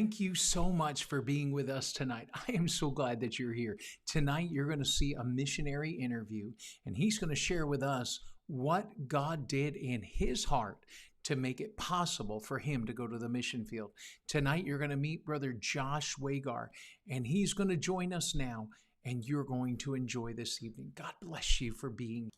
Thank you so much for being with us tonight. I am so glad that you're here. Tonight, you're going to see a missionary interview, and he's going to share with us what God did in his heart to make it possible for him to go to the mission field. Tonight, you're going to meet Brother Josh Wagar, and he's going to join us now, and you're going to enjoy this evening. God bless you for being here.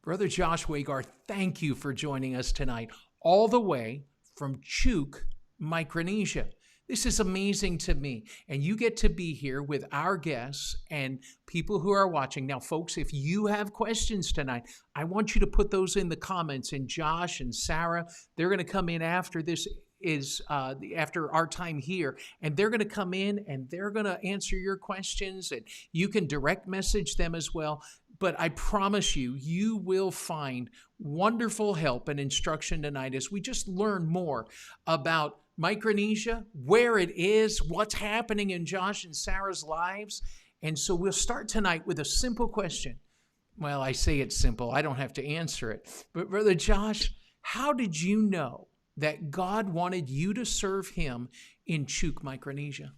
Brother Josh Wagar, thank you for joining us tonight, all the way from Chuuk, Micronesia. This is amazing to me. And you get to be here with our guests and people who are watching. Now, folks, if you have questions tonight, I want you to put those in the comments. And Josh and Sarah, they're going to come in after this is after our time here, and they're going to come in and they're going to answer your questions, and you can direct message them as well. But I promise you, you will find wonderful help and instruction tonight as we just learn more about Micronesia, where it is, what's happening in Josh and Sarah's lives. And so we'll start tonight with a simple question. Well, I say it's simple. I don't have to answer it. But Brother Josh, how did you know that God wanted you to serve him in Chuuk, Micronesia?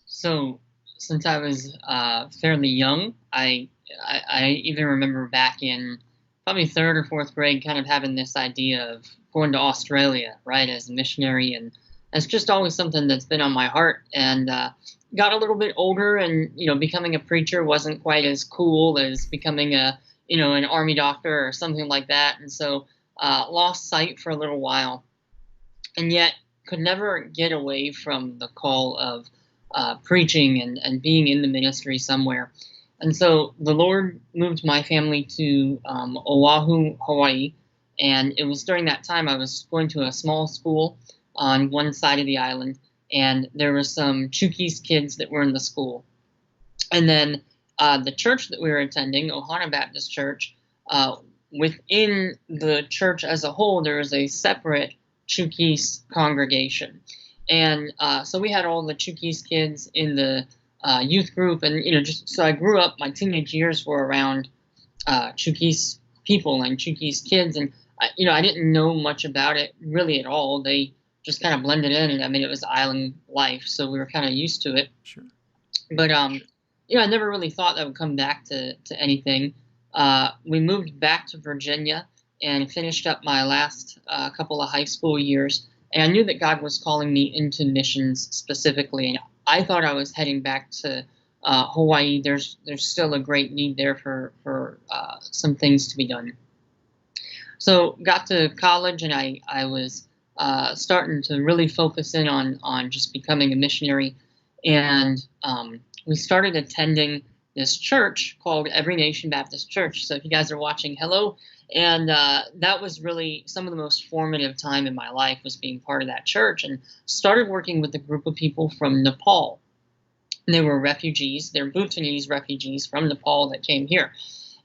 So, since I was fairly young, I even remember back in probably third or fourth grade kind of having this idea of going to Australia, right, as a missionary. And that's just always something that's been on my heart. And got a little bit older, and, becoming a preacher wasn't quite as cool as becoming an army doctor or something like that. And so lost sight for a little while, and yet could never get away from the call of preaching and being in the ministry somewhere. And so the Lord moved my family to Oahu, Hawaii, and it was during that time I was going to a small school on one side of the island, and there were some Chuukese kids that were in the school. And then the church that we were attending, Ohana Baptist Church, within the church as a whole, there was a separate Chuukese congregation. And so we had all the Chuukese kids in the youth group, and just so I grew up. My teenage years were around Chuukese people and Chuukese kids, and I didn't know much about it really at all. They just kind of blended in, and I mean, it was island life, so we were kind of used to it. Sure. But I never really thought that would come back to anything. We moved back to Virginia and finished up my last couple of high school years. And I knew that God was calling me into missions specifically. And I thought I was heading back to Hawaii. There's still a great need there for some things to be done. So got to college, and I was starting to really focus in on just becoming a missionary. And we started attending this church called Every Nation Baptist Church. So if you guys are watching, hello. And that was really some of the most formative time in my life, was being part of that church, and started working with a group of people from Nepal. And they were refugees. They're Bhutanese refugees from Nepal that came here.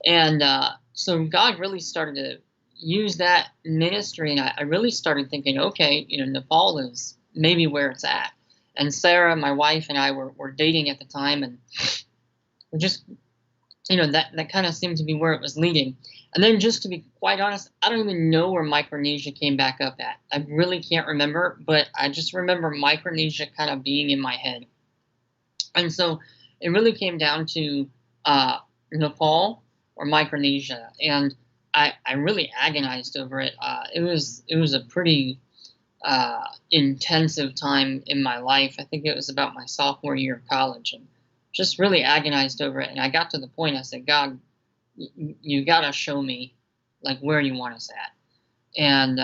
And so God really started to use that ministry, and I really started thinking, okay, Nepal is maybe where it's at. And Sarah, my wife, and I were dating at the time, and we just, that kind of seemed to be where it was leading. And then, just to be quite honest, I don't even know where Micronesia came back up at. I really can't remember, but I just remember Micronesia kind of being in my head. And so it really came down to Nepal or Micronesia, and I really agonized over it. It was a pretty intensive time in my life. I think it was about my sophomore year of college, and just really agonized over it. And I got to the point, I said, God, you got to show me like where you want us at. And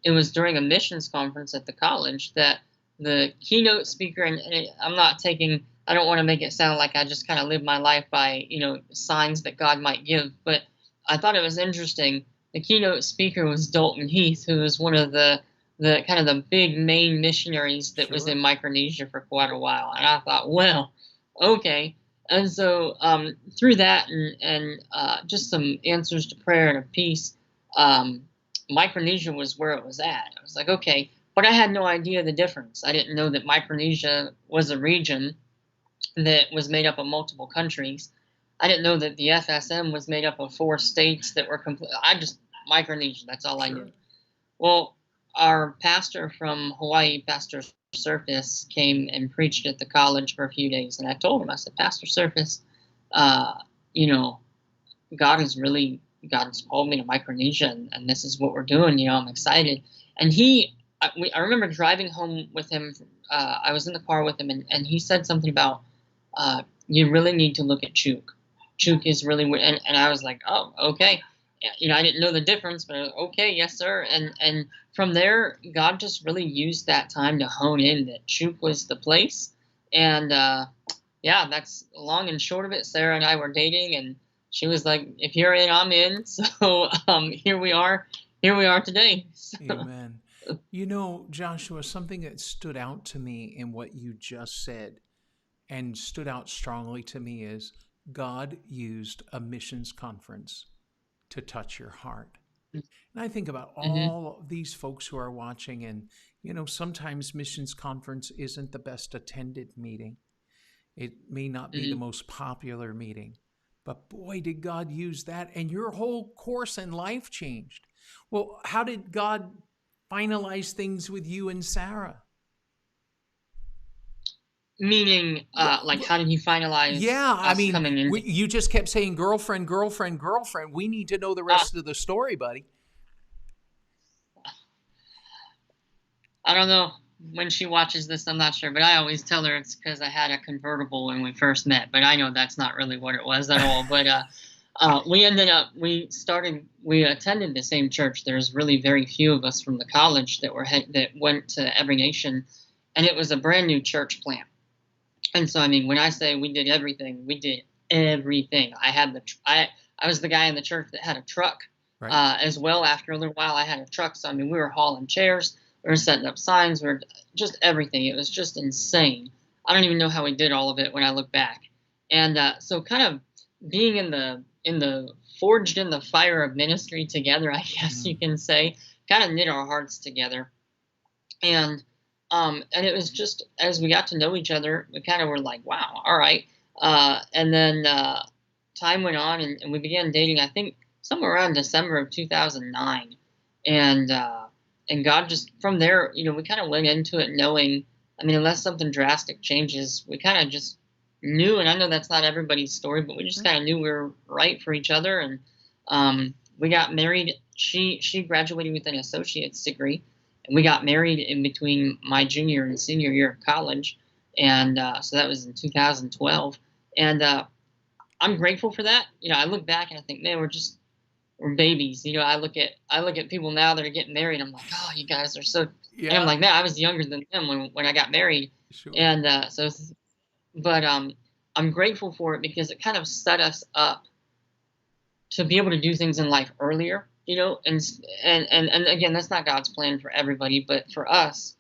it was during a missions conference at the college that the keynote speaker, and I don't want to make it sound like I just kind of live my life by, signs that God might give, but I thought it was interesting. The keynote speaker was Dalton Heath, who was one of the kind of the big main missionaries that was in Micronesia for quite a while. And I thought, well, okay. And so through that and just some answers to prayer and a peace, Micronesia was where it was at. I was like, okay. But I had no idea the difference. I didn't know that Micronesia was a region that was made up of multiple countries. I didn't know that the FSM was made up of 4 states that were complete. Micronesia, that's all I knew. Well, our pastor from Hawaii, Pastor Surface, came and preached at the college for a few days, and I told him, I said, Pastor Surface, uh, you know, God has called me to Micronesia, and this is what we're doing. I'm excited. And I remember driving home with him. I was in the car with him, and he said something about, you really need to look at Chuuk. Chuuk is really, and I was like, oh, okay. I didn't know the difference, but I was, okay, yes, sir. And from there, God just really used that time to hone in that Chuuk was the place. And yeah, that's long and short of it. Sarah and I were dating, and she was like, "If you're in, I'm in." So here we are. Here we are today. So, Amen. Joshua, something that stood out to me in what you just said and stood out strongly to me is God used a missions conference to touch your heart. And I think about hmm all of these folks who are watching, and sometimes missions conference isn't the best attended meeting. It may not be the hmm most popular meeting, but boy, did God use that, and your whole course and life changed. Well, how did God finalize things with you and Sarah? meaning, Yeah, like, how did he finalize yeah. I us mean, coming into? you just kept saying girlfriend, girlfriend, girlfriend. We need to know the Uh, rest of the story, buddy. I don't know when she watches this. I'm not sure, but I always tell her it's because I had a convertible when we first met. But I know that's not really what it was at all. But we attended the same church. There's really very few of us from the college that went to Every Nation, and it was a brand new church plant. And so, I mean, when I say we did everything, we did everything. I was the guy in the church that had a truck, Right? as well. After a little while, I had a truck. So, I mean, we were hauling chairs, we were setting up signs, we were just everything. It was just insane. I don't even know how we did all of it when I look back. And so, kind of being in the forged in the fire of ministry together, I guess you Mm. can say, kind of knit our hearts together. And it was just as we got to know each other, we kind of were like, wow, all right. And then time went on, and we began dating. I think somewhere around December of 2009, and God just from there, we kind of went into it knowing. I mean, unless something drastic changes, we kind of just knew. And I know that's not everybody's story, but we just Right. kind of knew we were right for each other, and we got married. She graduated with an associate's degree, and we got married in between my junior and senior year of college, and so that was in 2012. And I'm grateful for that. I look back and I think, man, we're babies. I look at people now that are getting married. I'm like, oh, you guys are so. And I'm Yeah, like, man, I was younger than them when I got married, sure. and but I'm grateful for it because it kind of set us up to be able to do things in life earlier. And again, that's not God's plan for everybody, but for us,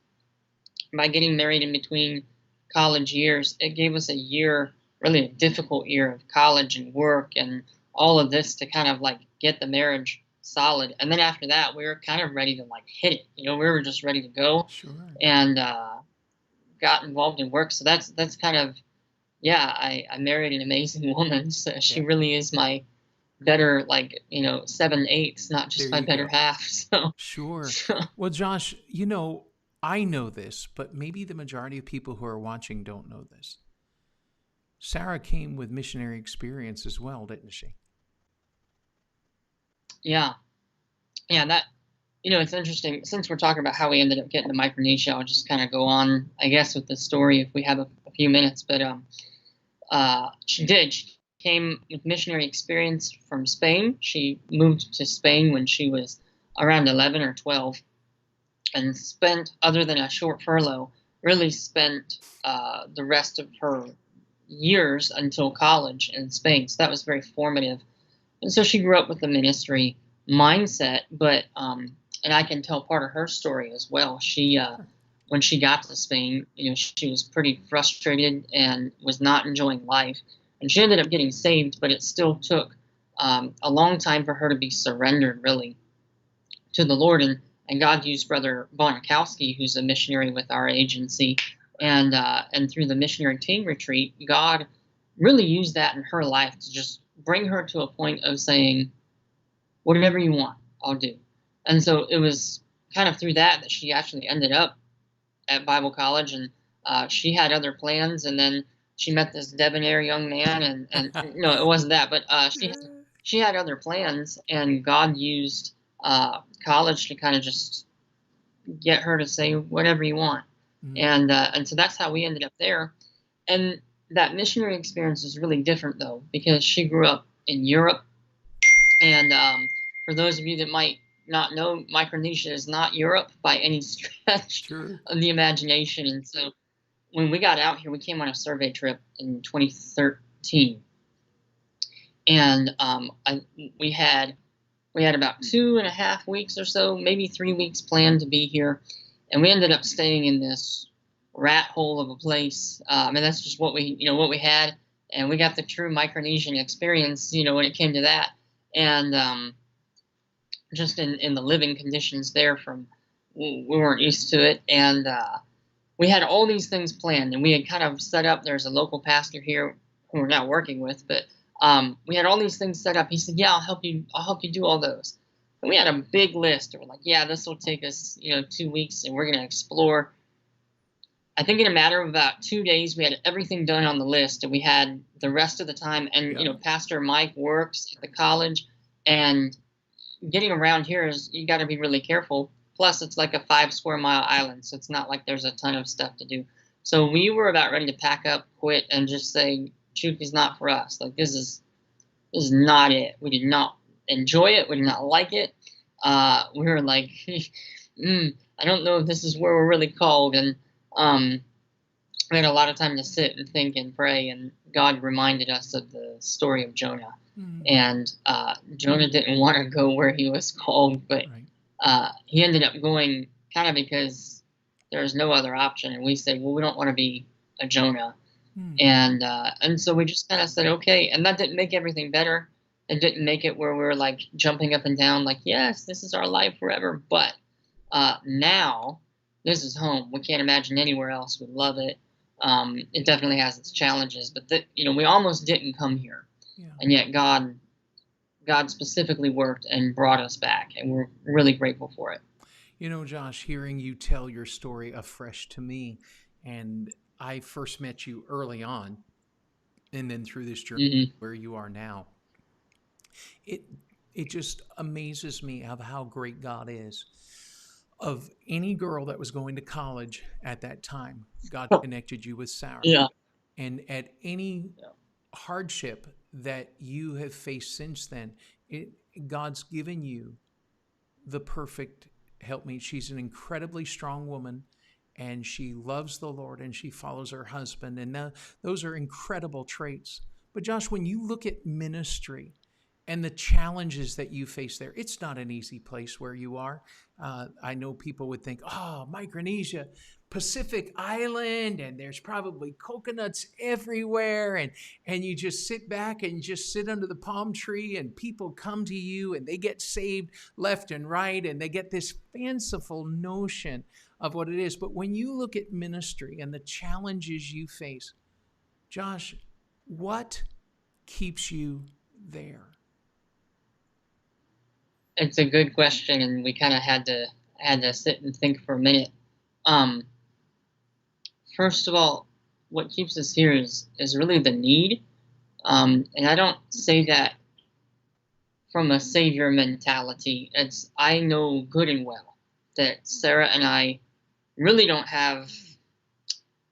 by getting married in between college years, it gave us a year, really a difficult year of college and work and all of this to kind of like get the marriage solid. And then after that, we were kind of ready to like hit it. We were just ready to go, Sure. and got involved in work. So that's kind of, yeah. I married an amazing woman. So she Yeah, really is my better, like, 7/8, not there just my you better go. half. So, Sure. so Well, Josh, I know this, but maybe the majority of people who are watching don't know this. Sarah came with missionary experience as well, didn't she? yeah, yeah. That it's interesting. Since we're talking about how we ended up getting to Micronesia, I'll just kind of go on, I guess, with the story if we have a few minutes. But she did. She came with missionary experience from Spain. She moved to Spain when she was around 11 or 12, and spent, other than a short furlough, really spent the rest of her years until college in Spain. So that was very formative. And so she grew up with the ministry mindset, but and I can tell part of her story as well. She when she got to Spain, she was pretty frustrated and was not enjoying life, and she ended up getting saved. But it still took a long time for her to be surrendered, really, to the Lord. And God used Brother Bonikowski, who's a missionary with our agency, and through the missionary teen retreat, God really used that in her life to just bring her to a point of saying, whatever you want, I'll do. And so it was. kind of through that she actually ended up at Bible college, and she had other plans, and then she met this debonair young man, and no, it wasn't that, but she had other plans, and God used college to kind of just get her to say whatever you want, and so that's how we ended up there. And that missionary experience is really different though, because she grew up in Europe, and for those of you that might not know, Micronesia is not Europe by any stretch Sure. of the imagination. And so when we got out here, we came on a survey trip in 2013, and we had about 2.5 weeks or so, maybe 3 weeks planned to be here, and we ended up staying in this rat hole of a place. I mean, that's just what we had, and we got the true Micronesian experience, when it came to that, and just in the living conditions there, we weren't used to it, and we had all these things planned, and we had kind of set up. There's a local pastor here who we're now working with, but we had all these things set up. He said, "Yeah, I'll help you. I'll help you do all those." And we had a big list. And we're like, "Yeah, this will take us, 2 weeks, and we're going to explore." I think in a matter of about 2 days, we had everything done on the list, and we had the rest of the time. And Pastor Mike works at the college, and getting around here is, you got to be really careful. Plus, it's like a 5 square mile island, so it's not like there's a ton of stuff to do. So we were about ready to pack up, quit, and just say, Chuuk is not for us. Like, this is not it. We did not enjoy it. We did not like it. We were like, I don't know if this is where we're really called. And we had a lot of time to sit and think and pray, and God reminded us of the story of Jonah. And Jonah didn't want to go where he was called, but he ended up going kind of because there was no other option. And we said, well, we don't want to be a Jonah. And so we just kind of said, okay. And that didn't make everything better. It didn't make it where we were like jumping up and down, like, yes, this is our life forever. But now this is home. We can't imagine anywhere else. We love it. It definitely has its challenges, but we almost didn't come here. And yet God specifically worked and brought us back, and we're really grateful for it. Josh, hearing you tell your story afresh to me, and I first met you early on, and then through this journey where you are now, it just amazes me of how great God is. Of any girl that was going to college at that time, God connected you with Sarah. And at any hardship that you have faced since then, God's given you the perfect helpmeet. She's an incredibly strong woman, and she loves the Lord, and she follows her husband, and those are incredible traits. But Josh, when you look at ministry and the challenges that you face there, it's not an easy place where you are. I know people would think, oh, Micronesia, Pacific Island, and there's probably coconuts everywhere, and you just sit back and just sit under the palm tree, and people come to you and they get saved left and right, and they get this fanciful notion of what it is. But when you look at ministry and the challenges you face, Josh, what keeps you there? It's a good question, and we kind of had to sit and think for a minute. First of all, what keeps us here is really the need, and I don't say that from a savior mentality. I know good and well that Sarah and I really don't have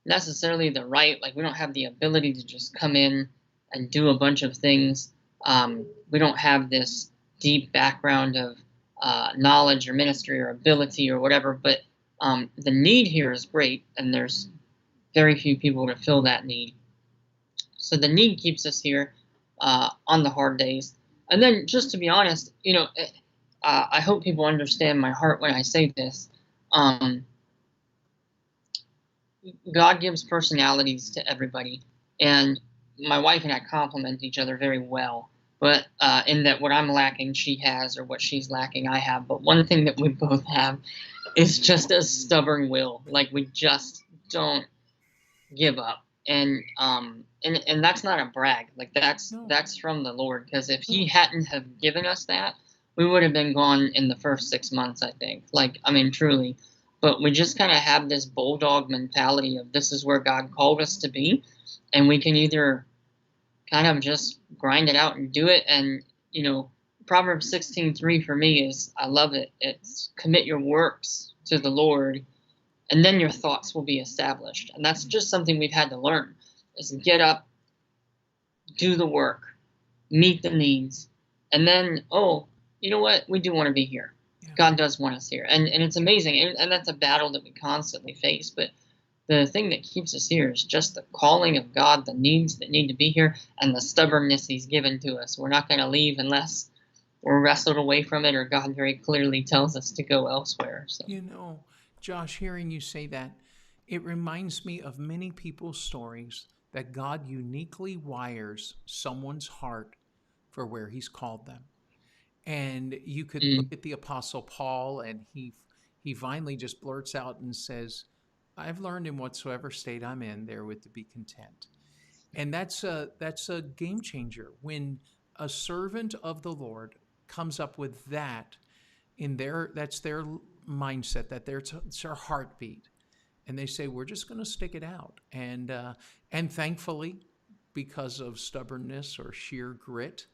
necessarily the right, like, we don't have the ability to just come in and do a bunch of things. We don't have this deep background of knowledge or ministry or ability or whatever, but the need here is great, and there's very few people to fill that need. So the need keeps us here on the hard days. And then, just to be honest, I hope people understand my heart when I say this. God gives personalities to everybody, and my wife and I complement each other very well. But in that what I'm lacking, she has, or what she's lacking, I have. But one thing that we both have is just a stubborn will. Like, we just don't give up. And that's not a brag. Like, that's from the Lord. Because if He hadn't have given us that, we would have been gone in the first 6 months, I think. Like, I mean, truly. But we just kind of have this bulldog mentality of this is where God called us to be, and we can either kind of just grind it out and do it. And Proverbs 16:3 for me is, I love it. It's commit your works to the Lord, and then your thoughts will be established. And that's just something we've had to learn: is get up, do the work, meet the needs, and then, oh, you know what? We do want to be here. Yeah. God does want us here. And it's amazing. And that's a battle that we constantly face. But the thing that keeps us here is just the calling of God, the needs that need to be here, and the stubbornness He's given to us. We're not going to leave unless we're wrestled away from it, or God very clearly tells us to go elsewhere. So. Josh, hearing you say that, it reminds me of many people's stories that God uniquely wires someone's heart for where He's called them. And you could look at the Apostle Paul, and he finally just blurts out and says, I've learned in whatsoever state I'm in, therewith to be content. And that's a game changer when a servant of the Lord comes up with that that's their mindset, it's their heartbeat. And they say, we're just going to stick it out. And thankfully, because of stubbornness or sheer grit,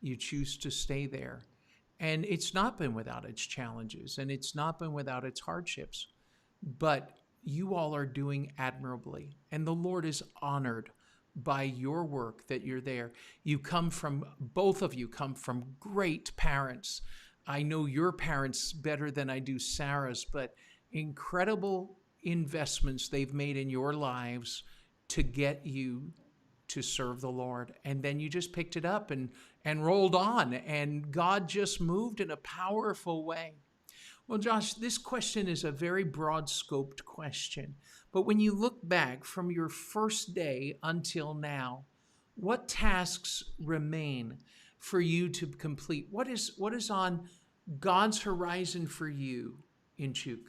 you choose to stay there. And it's not been without its challenges, and it's not been without its hardships. But you all are doing admirably, and the Lord is honored by your work that you're there. Both of you come from great parents. I know your parents better than I do Sarah's, but incredible investments they've made in your lives to get you to serve the Lord. And then you just picked it up and rolled on, and God just moved in a powerful way. Well, Josh, this question is a very broad-scoped question, but when you look back from your first day until now, what tasks remain for you to complete? What is on God's horizon for you in Chuuk?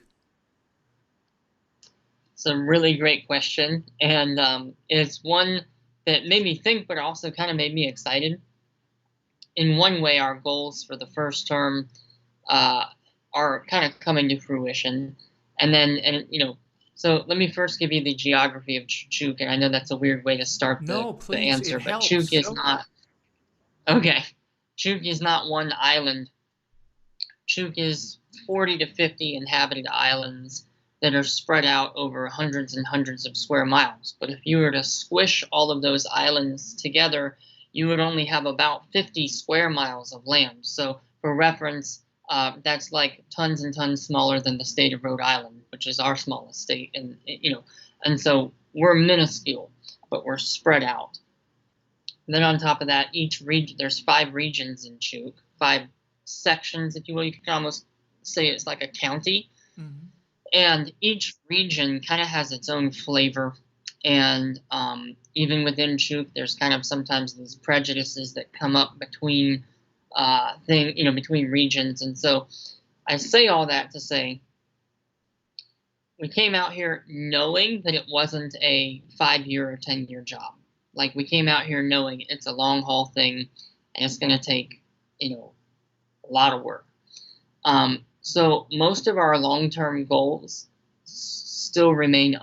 It's a really great question, and it's one that made me think, but also kind of made me excited. In one way, our goals for the first term are kind of coming to fruition, so let me first give you the geography of Chuuk, and I know that's a weird way to start the answer, it but helps. Chuuk is not okay. Chuuk is not one island. Chuuk is 40 to 50 inhabited islands that are spread out over hundreds and hundreds of square miles. But if you were to squish all of those islands together, you would only have about 50 square miles of land. So for reference, that's like tons and tons smaller than the state of Rhode Island, which is our smallest state. And so we're minuscule, but we're spread out. And then on top of that, each region, there's 5 regions in Chuuk, 5 sections, if you will. You could almost say it's like a county. Mm-hmm. And each region kind of has its own flavor. And even within Chuuk, there's kind of sometimes these prejudices that come up between between regions. And so I say all that to say we came out here knowing that it wasn't a 5-year or 10-year job. Like, we came out here knowing it's a long haul thing, and it's going to take, a lot of work. So most of our long-term goals still remain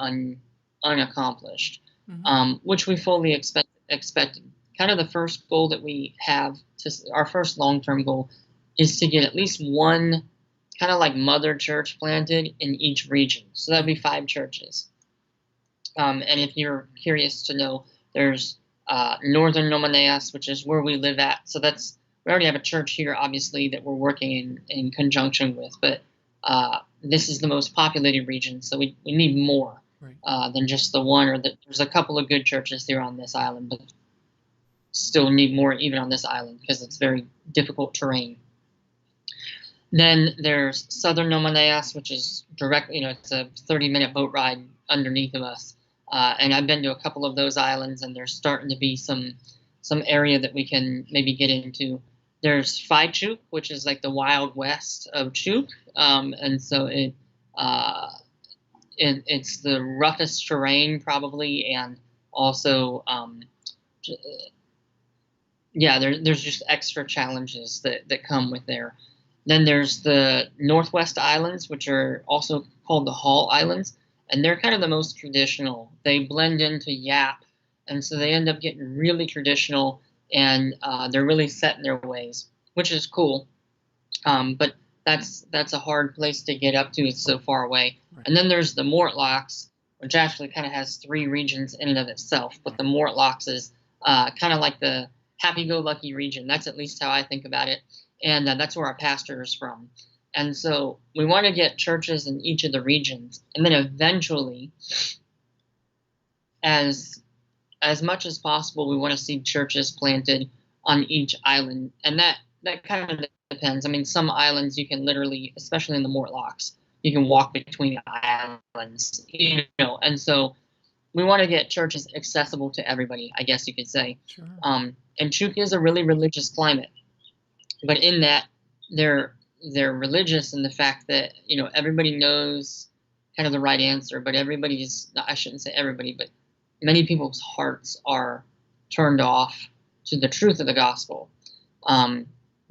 unaccomplished, mm-hmm. Which we fully expected. Kind of the first goal that we have, our first long-term goal, is to get at least one kind of like mother church planted in each region. So that'd be 5 churches. And if you're curious to know, there's Northern Nomaneas, which is where we live at. So we already have a church here, obviously, that we're working in conjunction with. But this is the most populated region, so we need more, right, than just the one. There's a couple of good churches here on this island, but still need more even on this island because it's very difficult terrain. Then there's Southern Nomaneas, which is directly, it's a 30-minute boat ride underneath of us. And I've been to a couple of those islands, and there's starting to be some area that we can maybe get into. There's Chuuk, which is like the Wild West of Chuuk, and so it's the roughest terrain probably, and also there's just extra challenges that come with there. Then there's the Northwest Islands, which are also called the Hall Islands, and they're kind of the most traditional. They blend into Yap, and so they end up getting really traditional, and they're really set in their ways, which is cool. But that's a hard place to get up to. It's so far away. Right. And then there's the Mortlocks, which actually kind of has three regions in and of itself. But the Mortlocks is kind of like the happy-go-lucky region. That's at least how I think about it. And that's where our pastor is from. And so we want to get churches in each of the regions. And then eventually, as much as possible, we want to see churches planted on each island. And that kind of depends. I mean, some islands you can literally, especially in the Mortlocks, you can walk between islands, and so we want to get churches accessible to everybody, I guess you could say. Sure. And Chuuk is a really religious climate, but in that they're religious in the fact that everybody knows kind of the right answer, but I shouldn't say everybody, but many people's hearts are turned off to the truth of the gospel.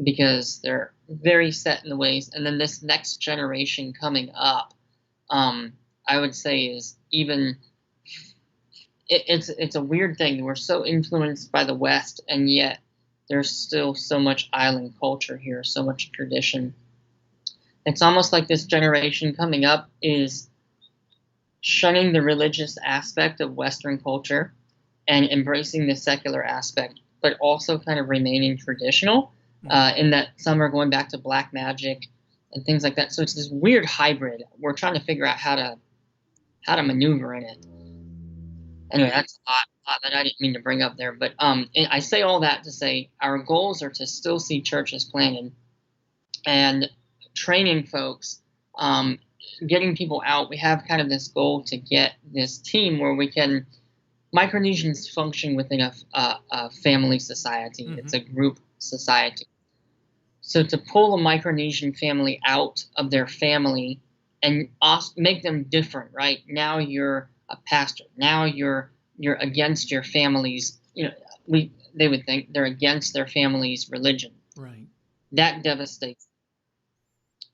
Because they're very set in the ways. And then this next generation coming up, I would say is even, it's a weird thing. We're so influenced by the West, and yet there's still so much island culture here, so much tradition. It's almost like this generation coming up is shunning the religious aspect of Western culture and embracing the secular aspect, but also kind of remaining traditional. In that some are going back to black magic and things like that. So it's this weird hybrid. We're trying to figure out how to maneuver in it. Anyway, that's a lot that I didn't mean to bring up there. But I say all that to say our goals are to still see churches planted and training folks, getting people out. We have kind of this goal to get this team where we can Micronesians function within a family society. Mm-hmm. It's a group society. So to pull a Micronesian family out of their family and make them different, right? Now you're a pastor. Now you're against your family's. They would think they're against their family's religion. Right. That devastates.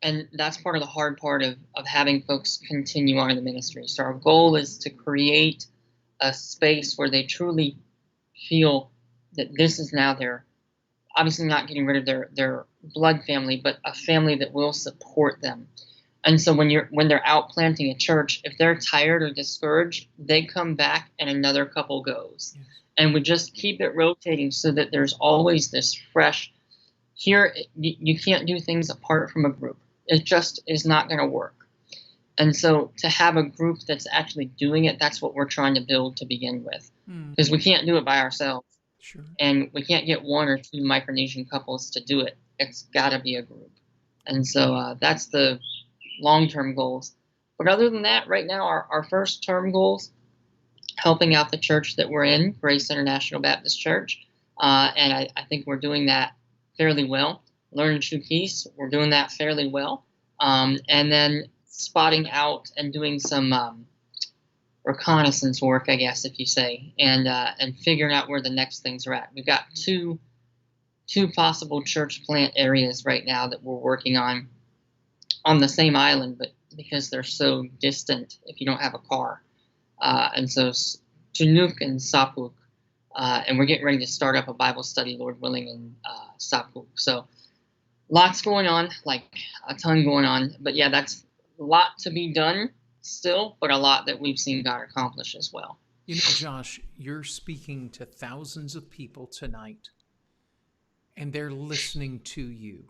And that's part of the hard part of having folks continue on in the ministry. So our goal is to create a space where they truly feel that this is now their, obviously not getting rid of their blood family, but a family that will support them. And so when they're out planting a church, if they're tired or discouraged, they come back and another couple goes. Yes. And we just keep it rotating so that there's always this fresh. Here, you can't do things apart from a group. It just is not going to work. And so to have a group that's actually doing it, that's what we're trying to build to begin with. Because we can't do it by ourselves. Sure. And we can't get one or two Micronesian couples to do it. It's got to be a group. And so that's the long-term goals. But other than that, right now, our first term goals, helping out the church that we're in, Grace International Baptist Church. And I think we're doing that fairly well. Learning Chuukese, we're doing that fairly well. And then spotting out and doing some reconnaissance work, I guess, if you say, and figuring out where the next things are at. We've got two possible church plant areas right now that we're working on the same island, but because they're so distant if you don't have a car. And so Chuuk and Sapuk, and we're getting ready to start up a Bible study, Lord willing, in Sapuk. So lots going on, like a ton going on. But yeah, that's a lot to be done still, but a lot that we've seen God accomplish as well. You know, Josh, you're speaking to thousands of people tonight, and they're listening to you.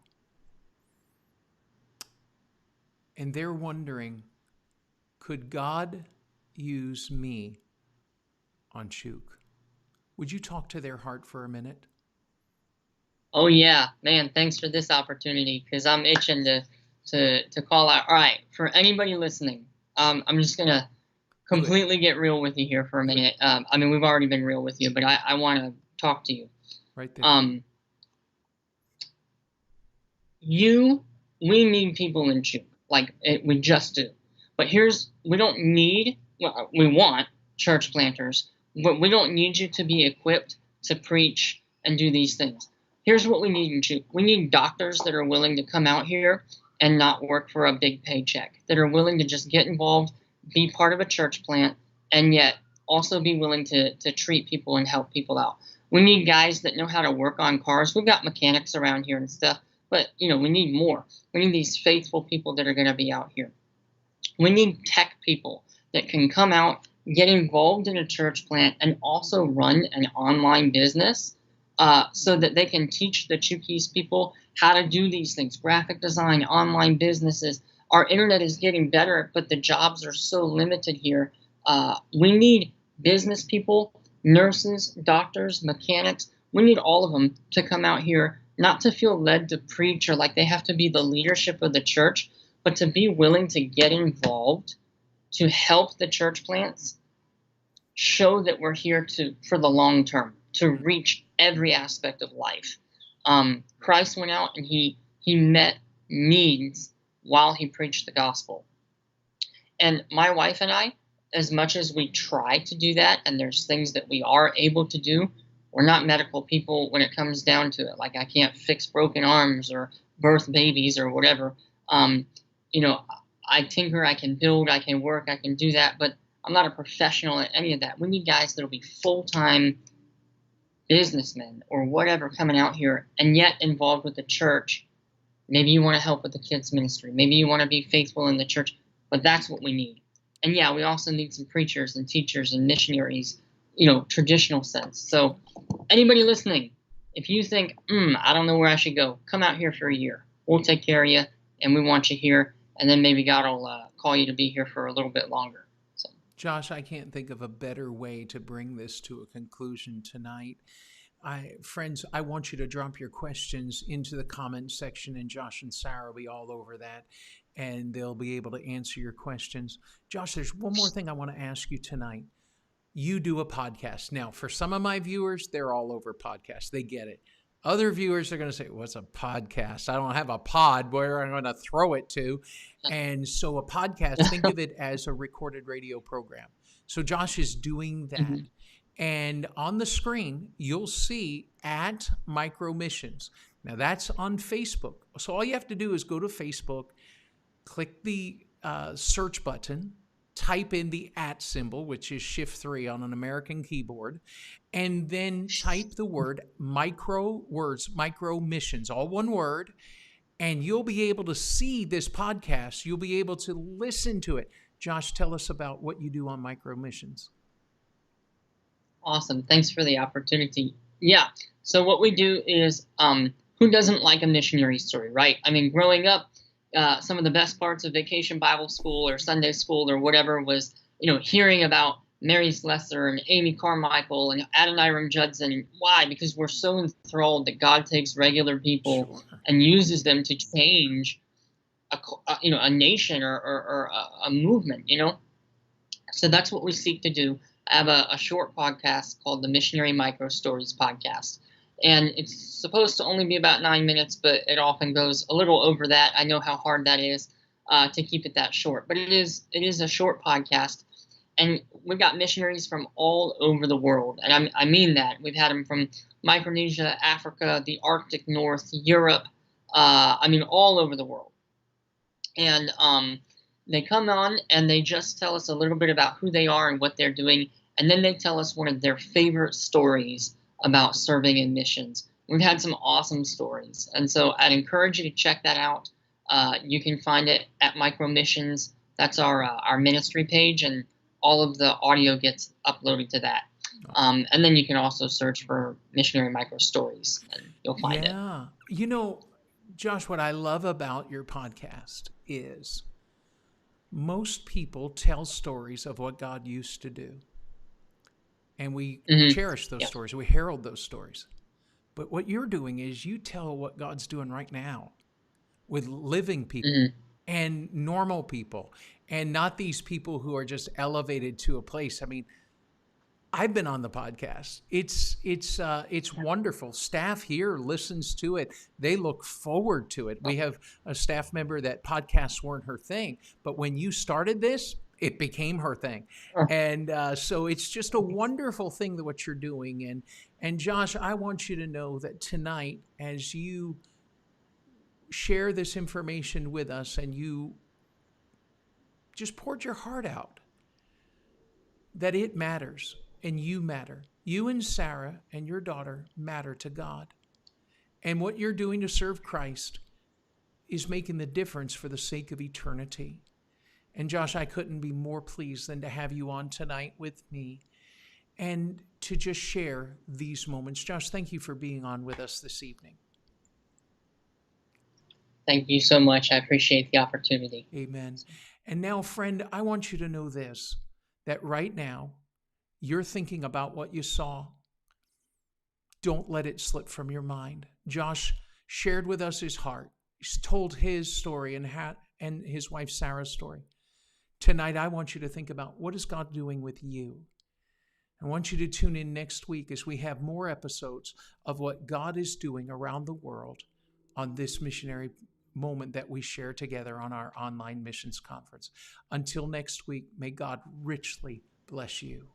And they're wondering, could God use me on Chuuk? Would you talk to their heart for a minute? Oh yeah, man, thanks for this opportunity, because I'm itching to call out. All right, for anybody listening, I'm just going to completely get real with you here for a minute. I mean, we've already been real with you, but I want to talk to you. Right there. We need people in Chuuk. Like, we just do. But we don't need, well, we want church planters, but we don't need you to be equipped to preach and do these things. Here's what we need in Chuuk. We need doctors that are willing to come out here and not work for a big paycheck, that are willing to just get involved, be part of a church plant, and yet also be willing to treat people and help people out. We need guys that know how to work on cars. We've got mechanics around here and stuff, but we need more. We need these faithful people that are going to be out here. We need tech people that can come out, get involved in a church plant, and also run an online business so that they can teach the Chuukese people how to do these things, graphic design, online businesses. Our internet is getting better, but the jobs are so limited here. We need business people, nurses, doctors, mechanics. We need all of them to come out here, not to feel led to preach or like they have to be the leadership of the church, but to be willing to get involved, to help the church plants, show that we're here for the long term, to reach every aspect of life. Christ went out and he met needs while he preached the gospel. And my wife and I, as much as we try to do that, and there's things that we are able to do, we're not medical people when it comes down to it. Like, I can't fix broken arms or birth babies or whatever. I tinker, I can build, I can work, I can do that, but I'm not a professional at any of that. We need guys that will be full-time businessmen or whatever coming out here and yet involved with the church. Maybe you want to help with the kids' ministry. Maybe you want to be faithful in the church, but that's what we need. And yeah, we also need some preachers and teachers and missionaries, traditional sense. So anybody listening, if you think, I don't know where I should go, come out here for a year. We'll take care of you, and we want you here. And then maybe God will call you to be here for a little bit longer. So, Josh, I can't think of a better way to bring this to a conclusion tonight. Friends, I want you to drop your questions into the comment section, and Josh and Sarah will be all over that, and they'll be able to answer your questions. Josh, there's one more thing I want to ask you tonight. You do a podcast. Now, for some of my viewers, they're all over podcasts. They get it. Other viewers are going to say, what's a podcast? I don't have a pod where I'm going to throw it to. And so a podcast, think of it as a recorded radio program. So Josh is doing that. Mm-hmm. And on the screen, you'll see at Micro Missions. Now, that's on Facebook. So all you have to do is go to Facebook, click the search button, type in the @ symbol, which is Shift 3 on an American keyboard, and then type the word Micro Missions, all one word, and you'll be able to see this podcast. You'll be able to listen to it. Josh, tell us about what you do on Micro Missions. Awesome. Thanks for the opportunity. Yeah. So what we do is, who doesn't like a missionary story, right? I mean, growing up, some of the best parts of Vacation Bible School or Sunday School or whatever was, hearing about Mary Slessor and Amy Carmichael and Adoniram Judson. Why? Because we're so enthralled that God takes regular people and uses them to change a nation or a movement, So that's what we seek to do. I have a short podcast called the Missionary Micro Stories Podcast. And it's supposed to only be about 9 minutes, but it often goes a little over that. I know how hard that is to keep it that short. But it is a short podcast. And we've got missionaries from all over the world. And I mean that. We've had them from Micronesia, Africa, the Arctic North, Europe, all over the world. And they come on and they just tell us a little bit about who they are and what they're doing. And then they tell us one of their favorite stories about serving in missions. We've had some awesome stories. And so I'd encourage you to check that out. You can find it at Micro Missions. That's our ministry page, and all of the audio gets uploaded to that. And then you can also search for Missionary Micro Stories, and you'll find it. Yeah. Josh, what I love about your podcast is most people tell stories of what God used to do. And we cherish those stories. We herald those stories. But what you're doing is you tell what God's doing right now with living people and normal people, and not these people who are just elevated to a place. I mean, I've been on the podcast. It's wonderful. Staff here listens to it. They look forward to it. We have a staff member that podcasts weren't her thing, but when you started this, it became her thing. Huh. And so it's just a wonderful thing that what you're doing. And Josh, I want you to know that tonight, as you share this information with us and you just poured your heart out, that it matters and you matter. You and Sarah and your daughter matter to God. And what you're doing to serve Christ is making the difference for the sake of eternity. And Josh, I couldn't be more pleased than to have you on tonight with me and to just share these moments. Josh, thank you for being on with us this evening. Thank you so much. I appreciate the opportunity. Amen. And now, friend, I want you to know this, that right now you're thinking about what you saw. Don't let it slip from your mind. Josh shared with us his heart. He's told his story and his wife Sarah's story. Tonight, I want you to think about, what is God doing with you? I want you to tune in next week as we have more episodes of what God is doing around the world on this missionary moment that we share together on our online missions conference. Until next week, may God richly bless you.